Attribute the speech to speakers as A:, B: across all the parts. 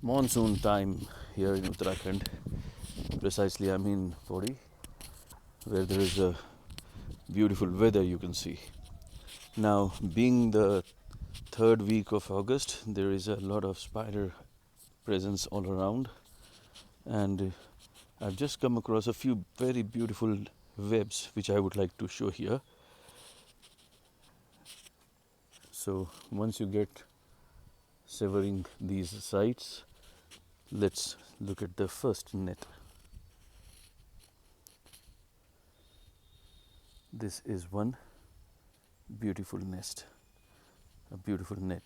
A: monsoon time here in Uttarakhand. Precisely, I'm in Pori, where there is a beautiful weather you can see. Now, being the third week of August, there is a lot of spider presence all around, and I've just come across a few very beautiful webs which I would like to show here. So, once you get severing these sites, let's look at the first net. This is one beautiful nest, a beautiful net.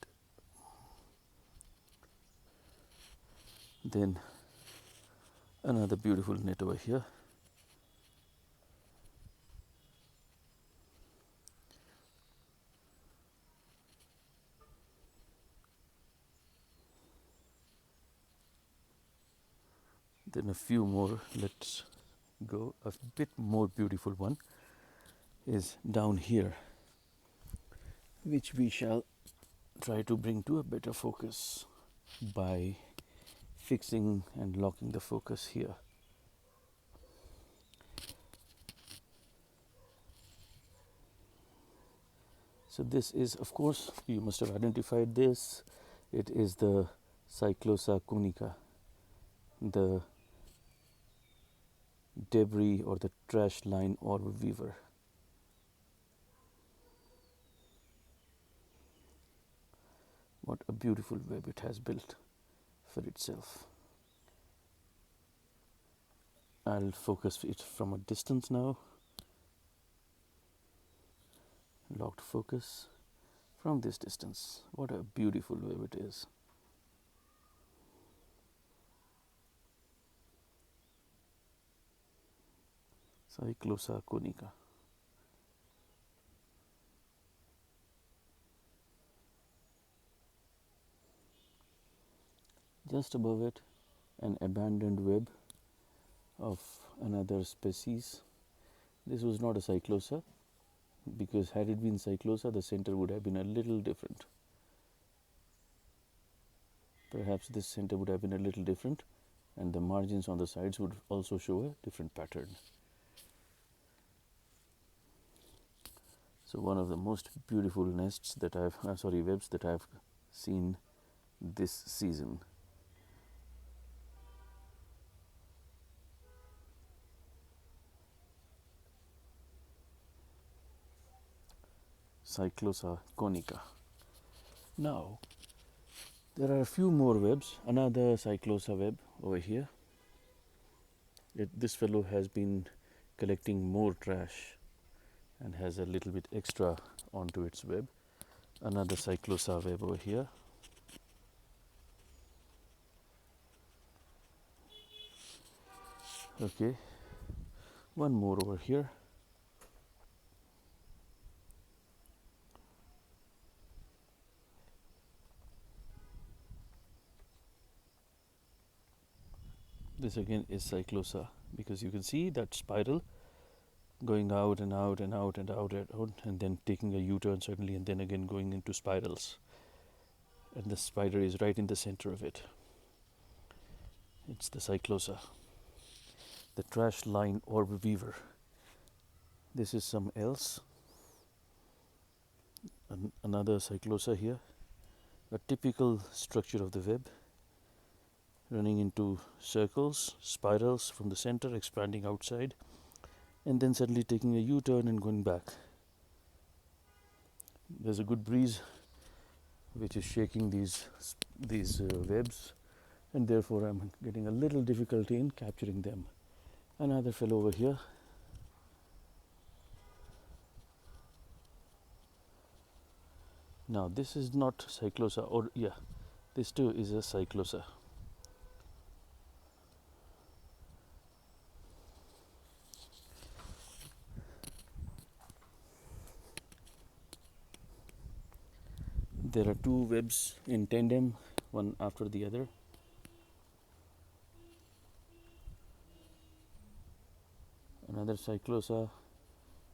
A: Then another beautiful net over here. Then a few more. Let's go. A bit more beautiful one is down here, which we shall try to bring to a better focus by fixing and locking the focus here. So this is, of course, you must have identified this. It is the Cyclosa conica, the debris or the trash line orb weaver. What a beautiful web it has built for itself. I'll focus it from a distance now. Locked focus from this distance. What a beautiful web it is. Cyclosa conica. Just above it, an abandoned web of another species. This was not a Cyclosa, because had it been Cyclosa, the center would have been a little different. Perhaps this center would have been a little different, and the margins on the sides would also show a different pattern. So one of the most beautiful nests that webs that I've seen this season. Cyclosa conica. Now, there are a few more webs. Another Cyclosa web over here. This fellow has been collecting more trash and has a little bit extra onto its web. Another Cyclosa web over here. Okay, one more over here. This again is Cyclosa, because you can see that spiral going out and out and out and out and out, and then taking a U-turn suddenly, and then again going into spirals. And the spider is right in the center of it. It's the Cyclosa, the trash line orb weaver. This is some else. Another Cyclosa here. A typical structure of the web, running into circles, spirals from the center, expanding outside, and then suddenly taking a U-turn and going back. There's a good breeze which is shaking these webs, and therefore I'm getting a little difficulty in capturing them. Another fellow over here. Now this is not Cyclosa, or yeah, this too is a Cyclosa. There are two webs in tandem, one after the other. Another Cyclosa,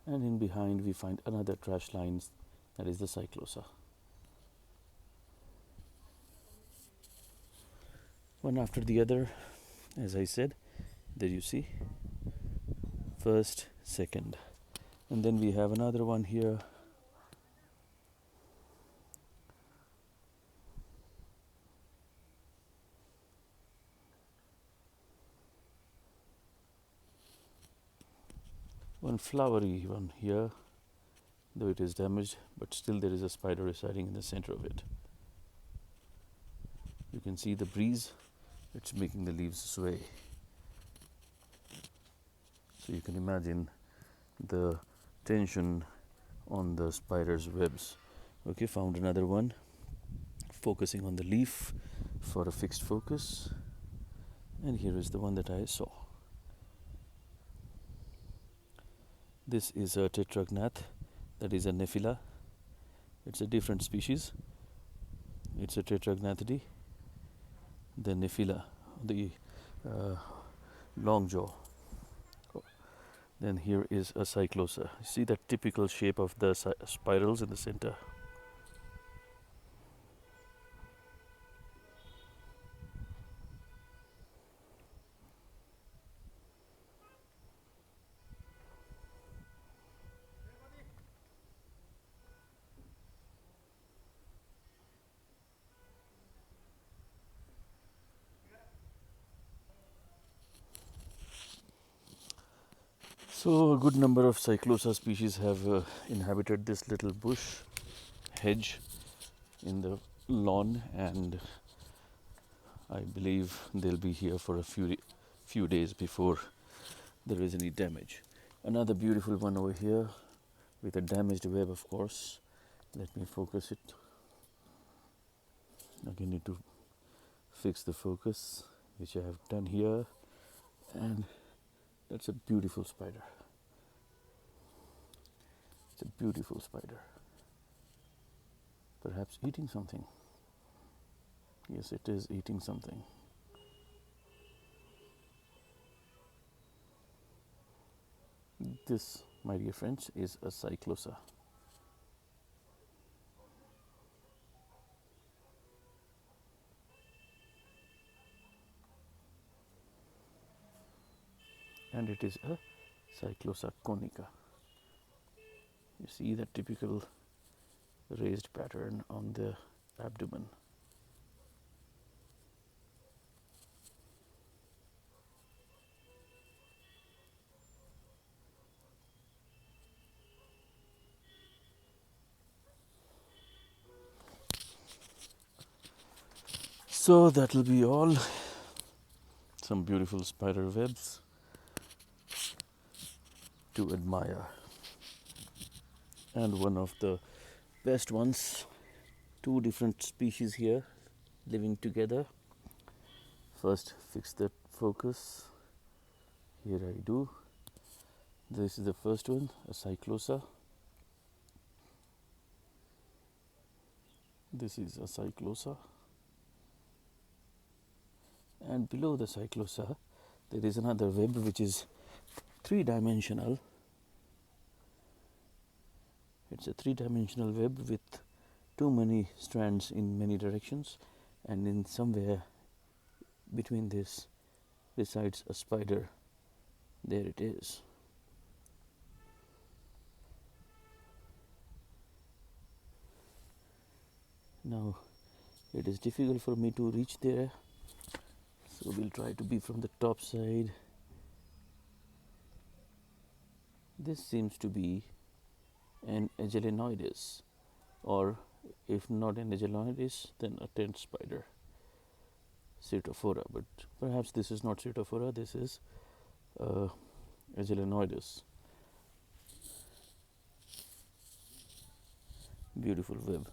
A: and in behind we find another trash lines, that is the Cyclosa. one after the other. As I said, there you see, first, second, and then we have another one here. One flowery one here, though it is damaged, but still there is a spider residing in the center of it. You can see the breeze, it's making the leaves sway. So you can imagine the tension on the spider's webs. Okay, found another one, focusing on the leaf for a fixed focus. And here is the one that I saw. This is a tetragnath, that is a nephila. It's a different species. It's a tetragnathidae. The nephila, the long jaw. Then here is a cyclosa. See that typical shape of the spirals in the center. So a good number of Cyclosa species have inhabited this little bush hedge in the lawn, and I believe they'll be here for a few days before there is any damage. Another beautiful one over here with a damaged web, of course. Let me focus it. Again, need to fix the focus, which I have done here, and that's a beautiful spider. It's a beautiful spider. Perhaps eating something. Yes, it is eating something. This, my dear friends, is a Cyclosa. And it is a Cyclosa conica. You see that typical raised pattern on the abdomen. So that will be all. Some beautiful spider webs to admire. And one of the best ones, two different species here living together. First, fix the focus. Here I do. This is the first one, a Cyclosa. This is a Cyclosa. And below the Cyclosa, there is another web which is three-dimensional. It's a three-dimensional web with too many strands in many directions, and in somewhere between this resides a spider. There it is. Now it is difficult for me to reach there, so we'll try to be from the top side. This seems to be an Agelenoides, or if not an Agelenoides, then a tent spider, Certophora. But perhaps this is not Certophora, this is Agelenoides. Beautiful web.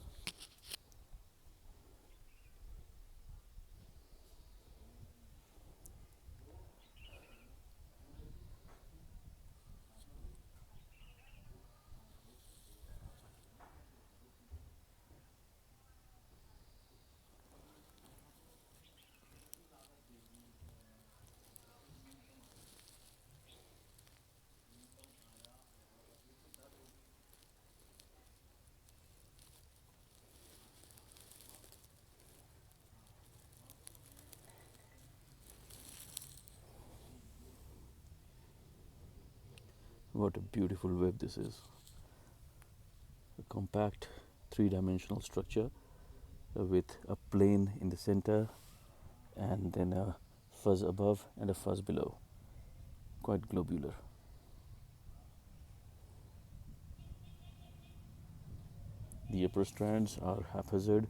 A: What a beautiful web this is. A compact three-dimensional structure with a plane in the center and then a fuzz above and a fuzz below. Quite globular. The upper strands are haphazard.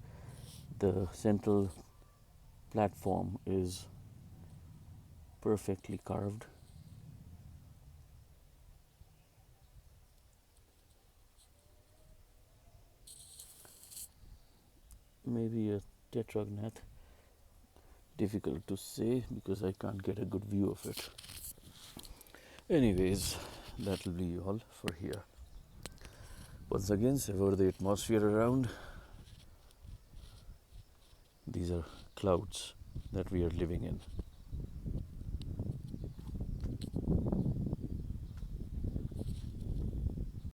A: The central platform is perfectly carved. Maybe a tetragnath. Difficult to say because I can't get a good view of it. Anyways, that'll be all for here. Once again, savor the atmosphere around. These are clouds that we are living in.